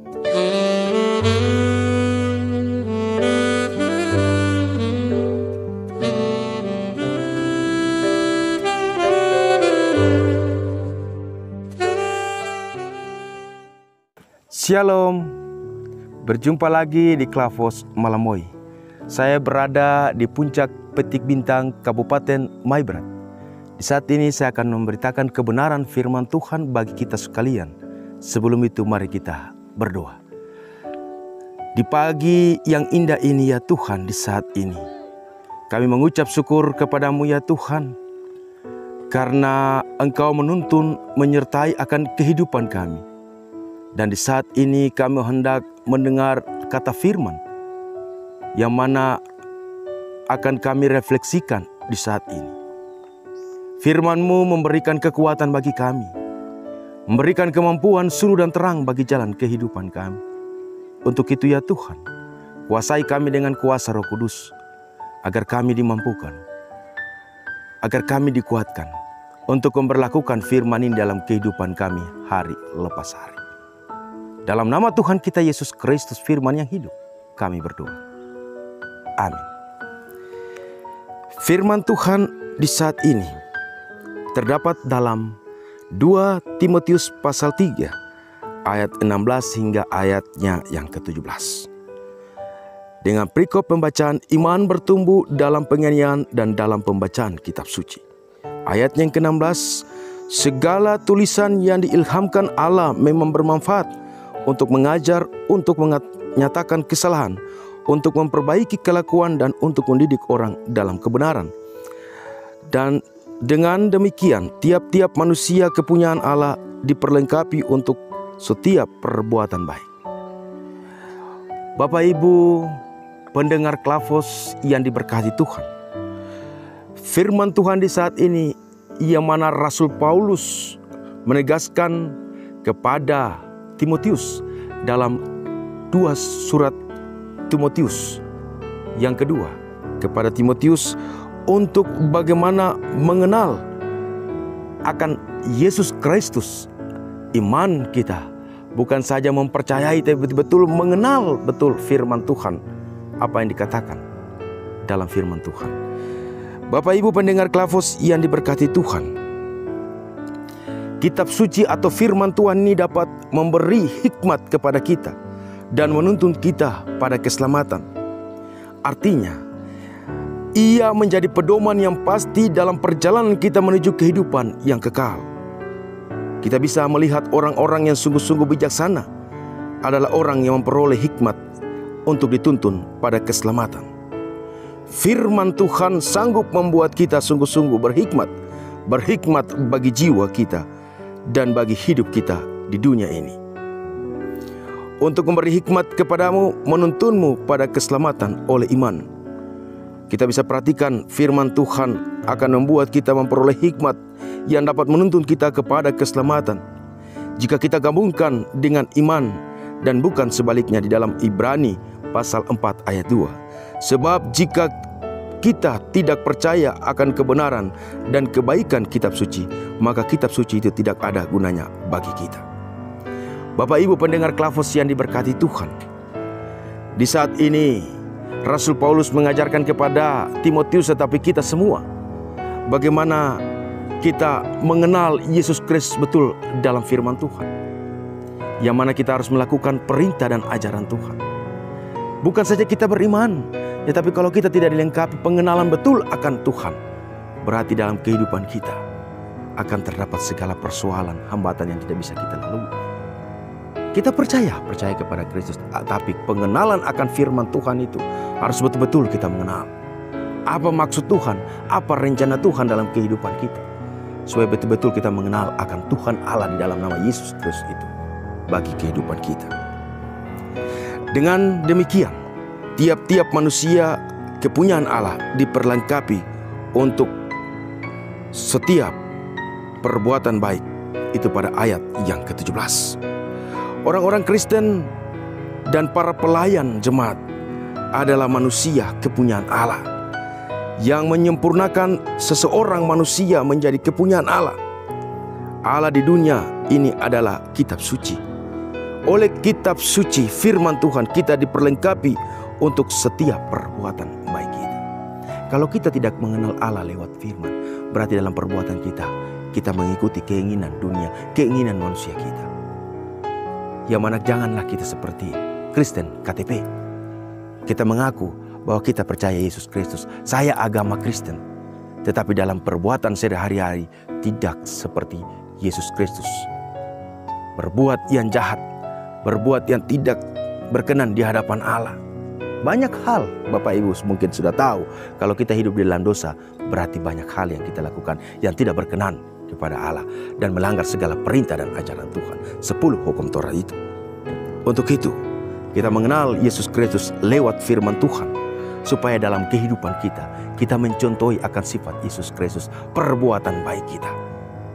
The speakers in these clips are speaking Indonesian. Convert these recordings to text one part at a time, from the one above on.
Shalom, berjumpa lagi di Klavos Malamoy. Saya berada di puncak Petik Bintang, Kabupaten Maibrat. Di saat ini saya akan memberitakan kebenaran firman Tuhan bagi kita sekalian. Sebelum itu mari kita berdoa. Di pagi yang indah ini ya Tuhan, di saat ini kami mengucap syukur kepadamu ya Tuhan, karena Engkau menuntun menyertai akan kehidupan kami. Dan di saat ini kami hendak mendengar kata firman yang mana akan kami refleksikan di saat ini. Firman-Mu memberikan kekuatan bagi kami, memberikan kemampuan suluh dan terang bagi jalan kehidupan kami. Untuk itu ya Tuhan, kuasai kami dengan kuasa Roh Kudus, agar kami dimampukan, agar kami dikuatkan untuk memberlakukan firman ini dalam kehidupan kami hari lepas hari. Dalam nama Tuhan kita Yesus Kristus firman yang hidup, kami berdoa. Amin. Firman Tuhan di saat ini terdapat dalam 2 Timotius pasal 3 ayat 16 hingga ayatnya yang ke-17. Dengan perikop pembacaan iman bertumbuh dalam penganiayaan dan dalam pembacaan kitab suci. Ayat yang ke-16, segala tulisan yang diilhamkan Allah memang bermanfaat untuk mengajar, untuk menyatakan kesalahan, untuk memperbaiki kelakuan, dan untuk mendidik orang dalam kebenaran. Dan dengan demikian, tiap-tiap manusia kepunyaan Allah diperlengkapi untuk setiap perbuatan baik. Bapak Ibu, pendengar Klavos yang diberkati Tuhan, firman Tuhan di saat ini, yang mana Rasul Paulus menegaskan kepada Timotius dalam 2 surat Timotius yang kedua kepada Timotius untuk bagaimana mengenal akan Yesus Kristus. Iman kita bukan saja mempercayai, tapi betul-betul mengenal betul firman Tuhan, apa yang dikatakan dalam firman Tuhan. Bapak Ibu pendengar Klavos yang diberkati Tuhan, kitab suci atau firman Tuhan ini dapat memberi hikmat kepada kita dan menuntun kita pada keselamatan. Artinya, ia menjadi pedoman yang pasti dalam perjalanan kita menuju kehidupan yang kekal. Kita bisa melihat orang-orang yang sungguh-sungguh bijaksana adalah orang yang memperoleh hikmat untuk dituntun pada keselamatan. Firman Tuhan sanggup membuat kita sungguh-sungguh berhikmat bagi jiwa kita dan bagi hidup kita di dunia ini. Untuk memberi hikmat kepadamu, menuntunmu pada keselamatan oleh iman. Kita bisa perhatikan firman Tuhan akan membuat kita memperoleh hikmat yang dapat menuntun kita kepada keselamatan jika kita gabungkan dengan iman dan bukan sebaliknya di dalam Ibrani pasal 4 ayat 2. Sebab jika kita tidak percaya akan kebenaran dan kebaikan kitab suci, maka kitab suci itu tidak ada gunanya bagi kita. Bapak Ibu pendengar Klavos yang diberkati Tuhan, di saat ini Rasul Paulus mengajarkan kepada Timotius tetapi kita semua bagaimana kita mengenal Yesus Kristus betul dalam firman Tuhan, yang mana kita harus melakukan perintah dan ajaran Tuhan. Bukan saja kita beriman, tetapi kalau kita tidak dilengkapi pengenalan betul akan Tuhan, berarti dalam kehidupan kita akan terdapat segala persoalan, hambatan yang tidak bisa kita lalui. Kita percaya kepada Kristus, tapi pengenalan akan firman Tuhan itu harus betul-betul kita mengenal. Apa maksud Tuhan, apa rencana Tuhan dalam kehidupan kita, supaya betul-betul kita mengenal akan Tuhan Allah di dalam nama Yesus Kristus itu bagi kehidupan kita. Dengan demikian, tiap-tiap manusia kepunyaan Allah diperlengkapi untuk setiap perbuatan baik. Itu pada ayat yang ke-17. Orang-orang Kristen dan para pelayan jemaat adalah manusia kepunyaan Allah yang menyempurnakan seseorang manusia menjadi kepunyaan Allah. Allah di dunia ini adalah kitab suci. oleh kitab suci firman Tuhan kita diperlengkapi untuk setiap perbuatan baik kita. Kalau kita tidak mengenal Allah lewat firman, berarti dalam perbuatan kita mengikuti keinginan dunia, keinginan manusia kita. Yang mana janganlah kita seperti Kristen KTP. Kita mengaku bahwa kita percaya Yesus Kristus, saya agama Kristen, tetapi dalam perbuatan sehari-hari tidak seperti Yesus Kristus. Berbuat yang jahat, berbuat yang tidak berkenan di hadapan Allah. Banyak hal Bapak Ibu mungkin sudah tahu, kalau kita hidup di dalam dosa, berarti banyak hal yang kita lakukan yang tidak berkenan kepada Allah dan melanggar segala perintah dan ajaran Tuhan. 10 hukum Taurat itu. Untuk itu, kita mengenal Yesus Kristus lewat firman Tuhan, supaya dalam kehidupan kita mencontohi akan sifat Yesus Kristus, perbuatan baik kita.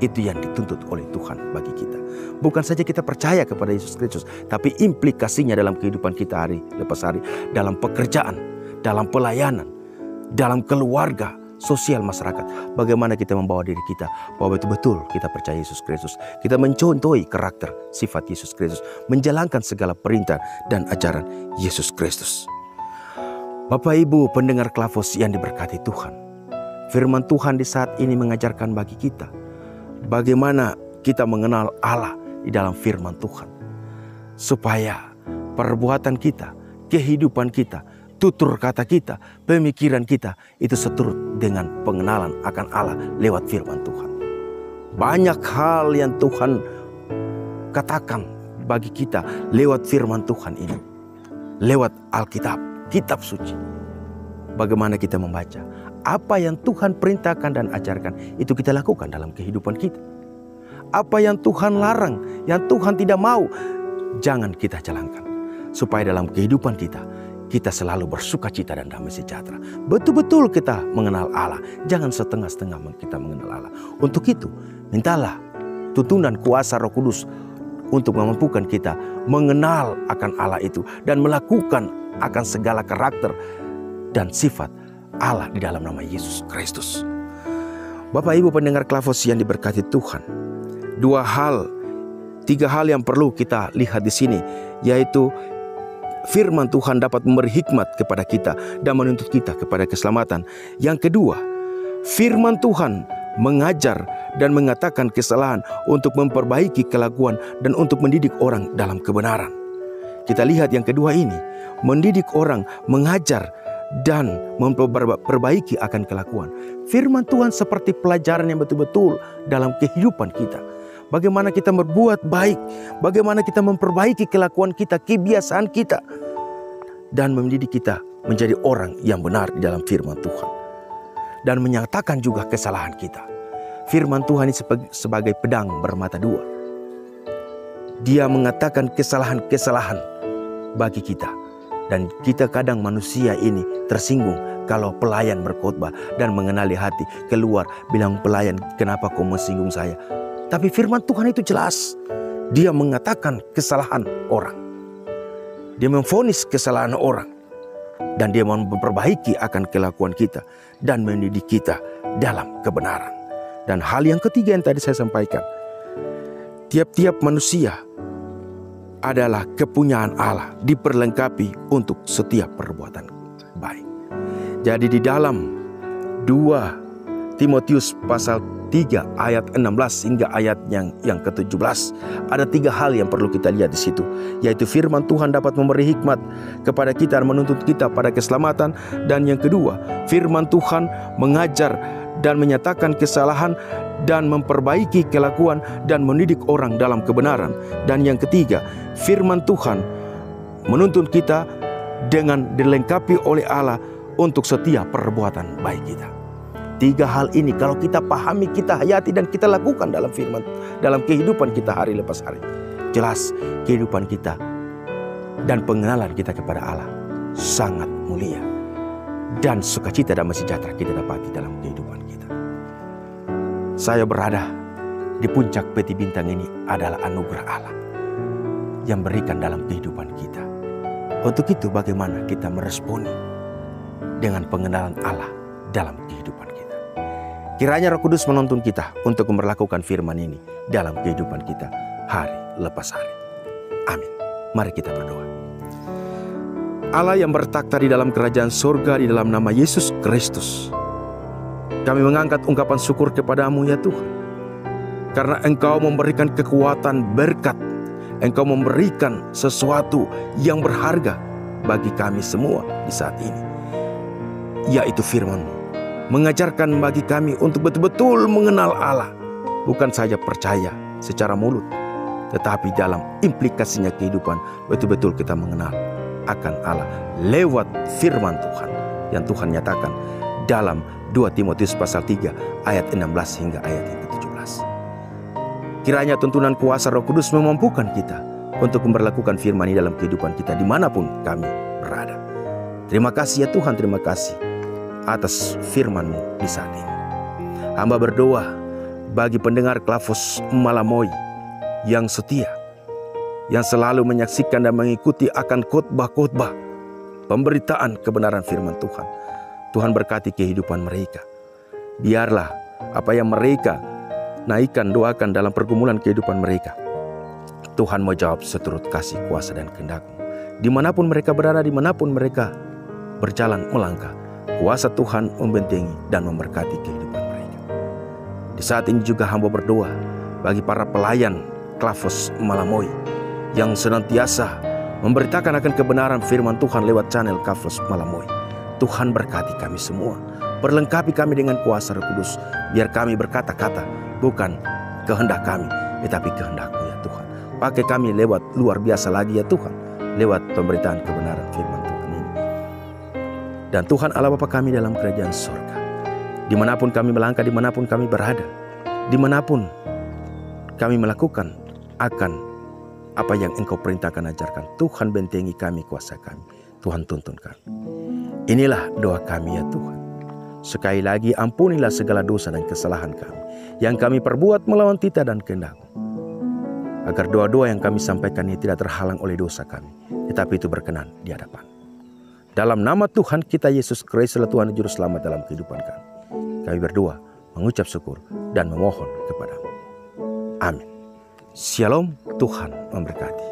Itu yang dituntut oleh Tuhan bagi kita. Bukan saja kita percaya kepada Yesus Kristus, tapi implikasinya dalam kehidupan kita hari lepas hari, dalam pekerjaan, dalam pelayanan, dalam keluarga, sosial masyarakat. Bagaimana kita membawa diri kita bahwa betul-betul kita percaya Yesus Kristus. Kita mencontohi karakter sifat Yesus Kristus, menjalankan segala perintah dan ajaran Yesus Kristus. Bapak Ibu pendengar Klavos yang diberkati Tuhan, firman Tuhan di saat ini mengajarkan bagi kita bagaimana kita mengenal Allah di dalam firman Tuhan, supaya perbuatan kita, kehidupan kita, tutur kata kita, pemikiran kita itu seturut dengan pengenalan akan Allah lewat firman Tuhan. Banyak hal yang Tuhan katakan bagi kita lewat firman Tuhan ini, lewat Alkitab, kitab suci. Bagaimana kita membaca, apa yang Tuhan perintahkan dan ajarkan, itu kita lakukan dalam kehidupan kita. Apa yang Tuhan larang, yang Tuhan tidak mau, jangan kita jalankan. Supaya dalam kehidupan kita selalu bersuka cita dan damai sejahtera. Betul-betul kita mengenal Allah, jangan setengah-setengah kita mengenal Allah. Untuk itu, mintalah tuntunan kuasa Roh Kudus untuk memampukan kita mengenal akan Allah itu dan melakukan akan segala karakter dan sifat Allah di dalam nama Yesus Kristus. Bapak Ibu pendengar Klavos yang diberkati Tuhan, 3 hal yang perlu kita lihat di sini, yaitu firman Tuhan dapat memberi hikmat kepada kita dan menuntut kita kepada keselamatan. Yang kedua, firman Tuhan mengajar dan mengatakan kesalahan untuk memperbaiki kelakuan dan untuk mendidik orang dalam kebenaran. Kita lihat yang kedua ini, mendidik orang, mengajar dan memperbaiki akan kelakuan. Firman Tuhan seperti pelajaran yang betul-betul dalam kehidupan kita. Bagaimana kita berbuat baik, bagaimana kita memperbaiki kelakuan kita, kebiasaan kita, dan mendidik kita menjadi orang yang benar di dalam firman Tuhan. Dan menyatakan juga kesalahan kita. Firman Tuhan ini sebagai pedang bermata dua. Dia mengatakan kesalahan-kesalahan bagi kita. Dan kita kadang manusia ini tersinggung kalau pelayan berkhotbah dan mengenali hati, keluar bilang, pelayan, kenapa kau menyinggung saya? Tapi firman Tuhan itu jelas. Dia mengatakan kesalahan orang. Dia memvonis kesalahan orang. Dan dia memperbaiki akan kelakuan kita. Dan mendidik kita dalam kebenaran. Dan hal yang ketiga yang tadi saya sampaikan. Tiap-tiap manusia adalah kepunyaan Allah, diperlengkapi untuk setiap perbuatan baik. Jadi di dalam 2 Timotius pasal 3 ayat 16 hingga ayat yang ke-17, ada 3 hal yang perlu kita lihat di situ, yaitu firman Tuhan dapat memberi hikmat kepada kita dan menuntut kita pada keselamatan. Dan yang kedua, firman Tuhan mengajar dan menyatakan kesalahan dan memperbaiki kelakuan dan mendidik orang dalam kebenaran. Dan yang ketiga, firman Tuhan menuntun kita dengan dilengkapi oleh Allah untuk setiap perbuatan baik kita. 3 hal ini kalau kita pahami, kita hayati dan kita lakukan dalam firman, dalam kehidupan kita hari lepas hari, jelas kehidupan kita dan pengenalan kita kepada Allah sangat mulia. Dan sukacita dan sejahtera kita dapati dalam kehidupan kita. Saya berada di puncak peti bintang ini adalah anugerah Allah yang berikan dalam kehidupan kita. Untuk itu bagaimana kita meresponi dengan pengenalan Allah dalam kehidupan kita. Kiranya Roh Kudus menuntun kita untuk memperlakukan firman ini dalam kehidupan kita hari lepas hari. Amin. Mari kita berdoa. Allah yang bertakhta di dalam kerajaan surga di dalam nama Yesus Kristus, kami mengangkat ungkapan syukur kepadamu ya Tuhan, karena Engkau memberikan kekuatan berkat, Engkau memberikan sesuatu yang berharga bagi kami semua di saat ini, yaitu firman-Mu, mengajarkan bagi kami untuk betul-betul mengenal Allah, bukan saja percaya secara mulut, tetapi dalam implikasinya kehidupan betul-betul kita mengenal akan Allah lewat firman Tuhan yang Tuhan nyatakan dalam 2 Timotius pasal 3 ayat 16 hingga ayat yang ke-17. Kiranya tuntunan kuasa Roh Kudus memampukan kita untuk memperlakukan firman ini dalam kehidupan kita dimanapun kami berada. Terima kasih ya Tuhan, terima kasih atas firman-Mu di saat ini. Hamba berdoa bagi pendengar Klavos Malamoy yang setia, yang selalu menyaksikan dan mengikuti akan khotbah-khotbah pemberitaan kebenaran firman Tuhan. Tuhan berkati kehidupan mereka. Biarlah apa yang mereka naikkan, doakan dalam pergumulan kehidupan mereka, Tuhan mau jawab seturut kasih, kuasa, dan kehendak-Mu. Dimanapun mereka berada, dimanapun mereka berjalan melangkah, kuasa Tuhan membentengi dan memberkati kehidupan mereka. Di saat ini juga hamba berdoa bagi para pelayan Klavos Malamoy yang senantiasa memberitakan akan kebenaran firman Tuhan lewat channel Klavos Malamoy. Tuhan berkati kami semua, perlengkapi kami dengan kuasa Roh Kudus, biar kami berkata-kata bukan kehendak kami, tetapi kehendak-Mu ya Tuhan. Pakai kami lewat luar biasa lagi ya Tuhan, lewat pemberitaan kebenaran firman Tuhan ini. Dan Tuhan Allah Bapa kami dalam kerajaan surga, dimanapun kami melangkah, dimanapun kami berada, dimanapun kami melakukan akan apa yang Engkau perintahkan, ajarkan, Tuhan bentengi kami, kuasa kami, Tuhan tuntun kami. Inilah doa kami ya Tuhan. Sekali lagi ampunilah segala dosa dan kesalahan kami yang kami perbuat melawan Titah dan kehendak-Mu, agar doa-doa yang kami sampaikan ini tidak terhalang oleh dosa kami, tetapi itu berkenan di hadapan. Dalam nama Tuhan kita Yesus Kristus, Tuhan Juru Selamat dalam kehidupan kami, kami berdoa, mengucap syukur, dan memohon kepada-Mu. Amin. Shalom, Tuhan memberkati.